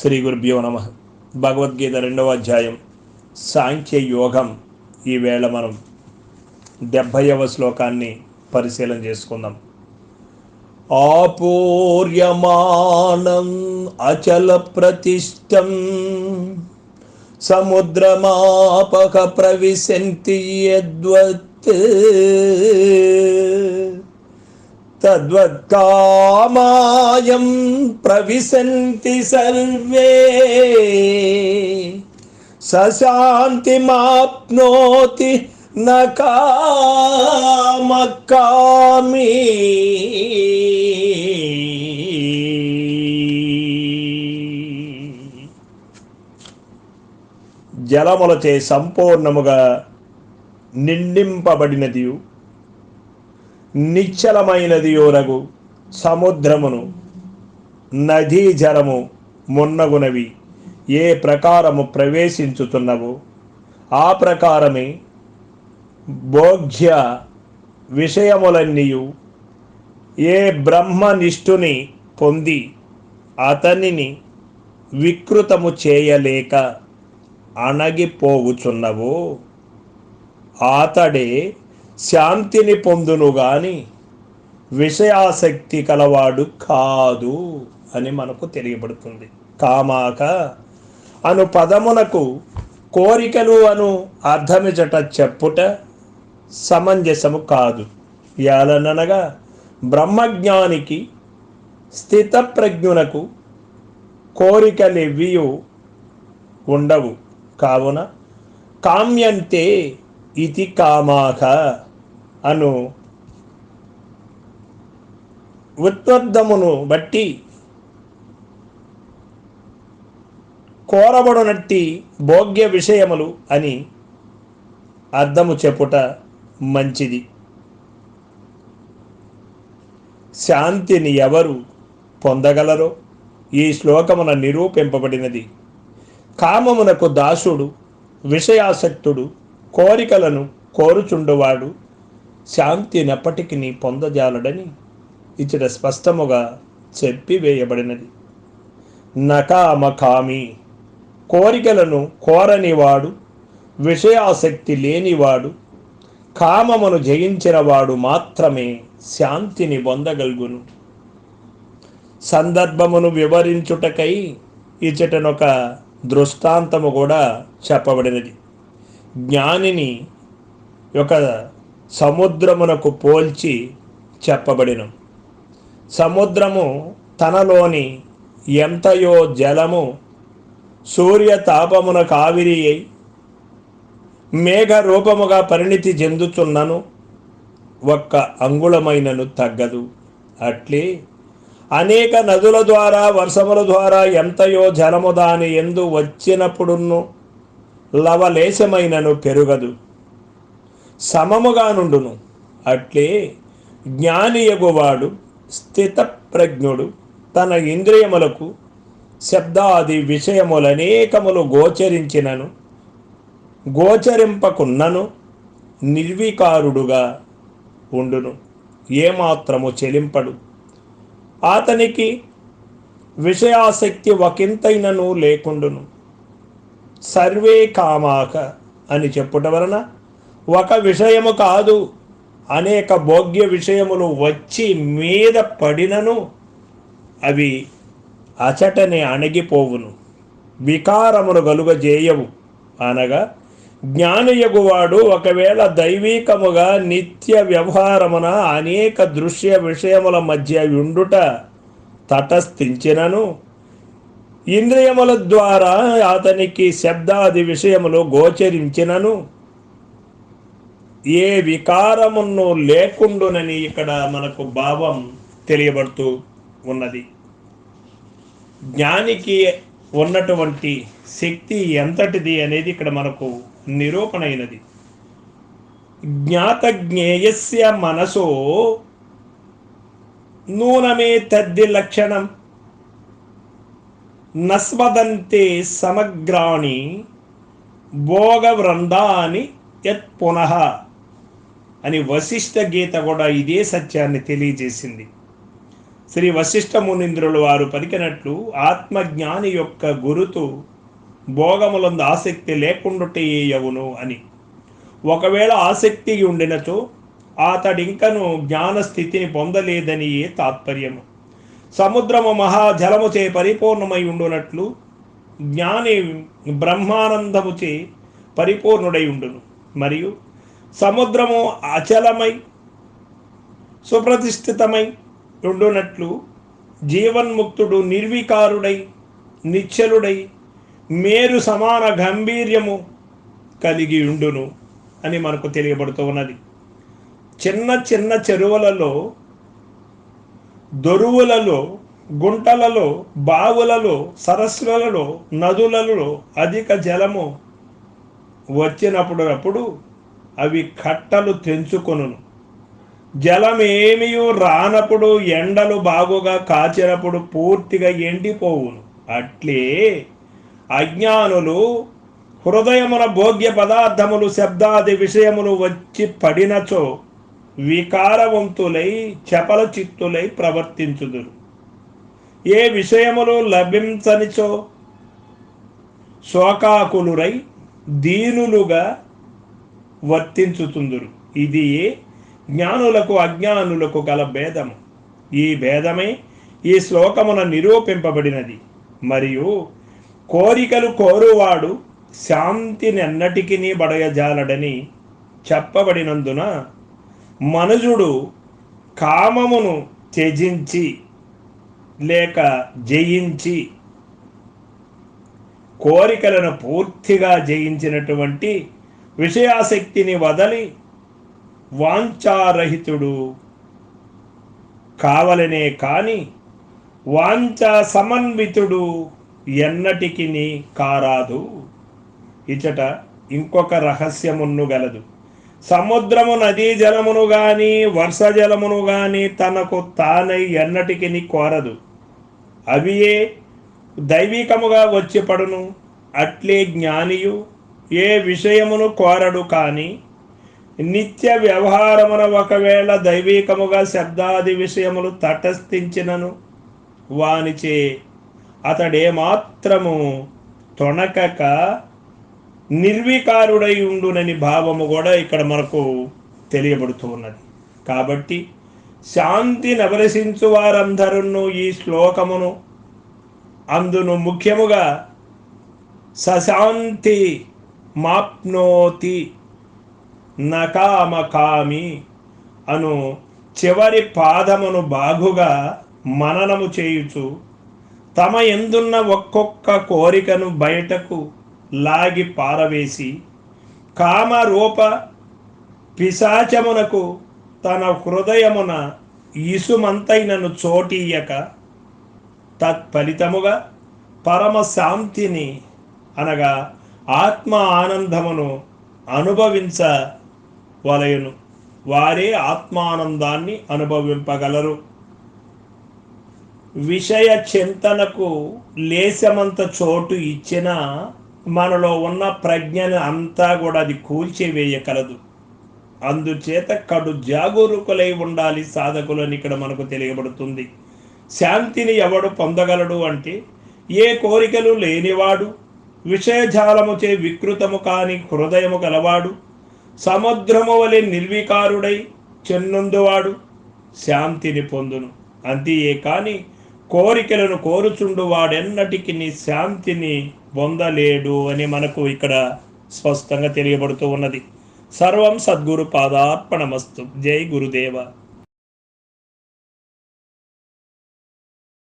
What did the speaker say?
శ్రీ గురుభ్యో నమ. భగవద్గీత 2వ అధ్యాయం సాంఖ్య యోగం. ఈవేళ మనం 70వ శ్లోకాన్ని పరిశీలన చేసుకుందాం. ఆపూర్యమాణం అచల ప్రతిష్టం సముద్రమాపక ప్రవిశంతి యద్వత్ తద్వత్కామాయం ప్రవిశంతి సర్వే సశాంతిమాప్నోతి న కామకామి. జలములచే సంపూర్ణముగా నిండింపబడినదియు నిశ్చలమైనదియోరగు సముద్రమును నదీ జలము మున్నగునవి ఏ ప్రకారము ప్రవేశించుతున్నవో ఆ ప్రకారమే భోగ్య విషయములన్నీయు ఏ బ్రహ్మనిష్ఠుని పొంది అతనిని వికృతము చేయలేక అణగిపోవుచున్నవో అతడే శాంతిని పొందును గాని విషయాసక్తి కలవాడు కాదు అని మనకు తెలియబడుతుంది. కామాక అను పదమునకు కోరికలు అను అర్థమిచట చెప్పుట సమంజసము కాదు. యాలననగా బ్రహ్మజ్ఞానికి స్థితప్రజ్ఞునకు కోరికలెవ్వియు ఉండవు. కావున కామ్యంతే ఇతి కామాక అను ఉత్పద్దమును బట్టి కోరబడునట్టి భోగ్య విషయములు అని అర్థము చెప్పుట మంచిది. శాంతిని ఎవరు పొందగలరో ఈ శ్లోకమున నిరూపింపబడినది. కామమునకు దాసుడు, విషయాసక్తుడు, కోరికలను కోరుచుండువాడు శాంతినెప్పటికీ పొందజాలడని ఇచ్చట స్పష్టముగా చెప్పివేయబడినది. నకామకామి కోరికలను కోరనివాడు, విషయాసక్తి లేనివాడు, కామమును జయించినవాడు మాత్రమే శాంతిని పొందగలుగును. సందర్భమును వివరించుటకై ఇచ్చటనొక దృష్టాంతము కూడా చెప్పబడినది. జ్ఞానిని ఒక సముద్రమునకు పోల్చి చెప్పబడిన. సముద్రము తనలోని ఎంతయో జలము సూర్యతాపమునకు ఆవిరి అయి మేఘ రూపముగా పరిణితి చెందుచున్నను ఒక్క అంగుళమైనను తగ్గదు. అట్లే అనేక నదుల ద్వారా వర్షముల ద్వారా ఎంతయో జలము దాని యందు వచ్చినప్పుడును లవలేశమైనను పెరుగదు, సమముగా నుండును. అట్లే జ్ఞానియగువాడు స్థితప్రజ్ఞుడు తన ఇంద్రియములకు శబ్దాది విషయములనేకములు గోచరించినను గోచరింపకున్నను నిర్వికారుడుగా ఉండును, ఏమాత్రము చెలింపడు. అతనికి విషయాసక్తి ఒకంతైనను లేకుండును. సర్వే కామాక అని చెప్పుట వలన ఒక విషయము కాదు, అనేక భోగ్య విషయములు వచ్చి మీద పడినను అవి అచటనే అణగిపోవును, వికారమును గలుగజేయవు. అనగా జ్ఞానియగువాడు ఒకవేళ దైవీకముగా నిత్య వ్యవహారమున అనేక దృశ్య విషయముల మధ్య ఉండుట తటస్థించినను ఇంద్రియముల ద్వారా అతనికి శబ్దాది విషయములు గోచరించినను ఏ వికారమును లేకుండునని ఇక్కడ మనకు భావం తెలియబడుతూ ఉన్నది. జ్ఞానికి ఉన్నటువంటి శక్తి ఎంతటిది అనేది ఇక్కడ మనకు నిరూపణ అయినది. జ్ఞాతజ్ఞేయస్య మనసో నూనమే తద్ది లక్షణం నస్వదంతే సమగ్రాణి భోగవృందాని యత్ పునః అని వశిష్ఠ గీత కూడా ఇదే సత్యాన్ని తెలియజేసింది. శ్రీ వశిష్ఠ మునీంద్రులు వారు పలికినట్లు ఆత్మజ్ఞాని యొక్క గురుతు భోగములందు ఆసక్తి లేకుండాటే యవును అని. ఒకవేళ ఆసక్తి ఉండినచో అతడింకను జ్ఞాన స్థితిని పొందలేదని తాత్పర్యము. సముద్రము మహాజలముచే పరిపూర్ణమై ఉండునట్లు జ్ఞాని బ్రహ్మానందముచే పరిపూర్ణుడై ఉండును. మరియు సముద్రము అచలమై సుప్రతిష్ఠితమై ఉండునట్లు జీవన్ముక్తుడు నిర్వికారుడై నిశ్చలుడై మేరు సమాన గంభీర్యము కలిగి ఉండును అని మనకు తెలియబడుతూ ఉన్నది. చిన్న చిన్న చెరువులలో, దొరువులలో, గుంటలలో, బావులలో, సరస్సులలో, నదులలో అధిక జలము వచ్చినప్పుడు అవి కట్టలు తెంచుకొనును. జలమేమియూ రానప్పుడు, ఎండలు బాగుగా కాచినప్పుడు పూర్తిగా ఎండిపోవును. అట్లే అజ్ఞానులు హృదయమున భోగ్య పదార్థములు శబ్దాది విషయములు వచ్చి పడినచో వికారవంతులై చపల చిత్తులై ప్రవర్తించుదురు. ఏ విషయములు లభించనిచో శోకాకులురై దీనులుగా వర్తించుతుందురు. ఇది జ్ఞానులకు అజ్ఞానులకు గల భేదము. ఈ భేదమే ఈ శ్లోకమున నిరూపింపబడినది. మరియు కోరికలు కోరువాడు శాంతినెన్నటికీ బడయజాలడని చెప్పబడినందున మనుజుడు కామమును త్యజించి లేక జయించి కోరికలను పూర్తిగా జయించినటువంటి విషయాసక్తిని వదలి వాంఛారహితుడు కావలనే కాని వాంఛా సమన్వితుడు ఎన్నటికి కారాదు. ఇచట ఇంకొక రహస్యమును గలదు. సముద్రము నదీ జలమును గాని వర్ష జలమును గాని తనకు తానై ఎన్నటికి కోరదు. అవియే దైవికముగా వచ్చి పడును. అట్లే జ్ఞానియు ఏ విషయమును కోరడు. కానీ నిత్య వ్యవహారమున ఒకవేళ దైవికముగా శబ్దాది విషయములు తటస్థించినను వానిచే అతడేమాత్రము తొణకక నిర్వికారుడై ఉండునని భావము కూడా ఇక్కడ మనకు తెలియబడుతూ ఉన్నది. కాబట్టి శాంతిని అభిలషించు వారందరూ ఈ శ్లోకమును అందును ముఖ్యముగా సశాంతి మాప్నోతి నకామకామి అను చివరి పాదమును బాగుగా మననము చేయుచు తమ ఎందున్న ఒక్కొక్క కోరికను బయటకు లాగి పారవేసి కామరూప పిశాచమునకు తన హృదయమున ఇసుమంతైనను చోటీయక తత్ఫలితముగా పరమశాంతిని అనగా ఆత్మ ఆనందమును అనుభవించవలయును. వారే ఆత్మానందాన్ని అనుభవింపగలరు. విషయ చింతనకు లేశమంత చోటు ఇచ్చినా మనలో ఉన్న ప్రజ్ఞను అంతా కూడా అది కూల్చివేయగలదు. అందుచేత కడు జాగరూకులై ఉండాలి సాధకులని ఇక్కడ మనకు తెలియబడుతుంది. శాంతిని ఎవడు పొందగలడు అంటే ఏ కోరికలు లేనివాడు, విషయజాలముచే వికృతము కాని హృదయము గలవాడు, సముద్రము వలె నిర్వికారుడై చెన్నుందువాడు శాంతిని పొందును. అంతే కాని కోరికలను కోరుచుండు వాడెన్నటికి శాంతిని పొందలేడు అని మనకు ఇక్కడ స్పష్టంగా తెలియబడుతూ ఉన్నది. సర్వం సద్గురు పాదార్పణమస్తు. జై గురుదేవ.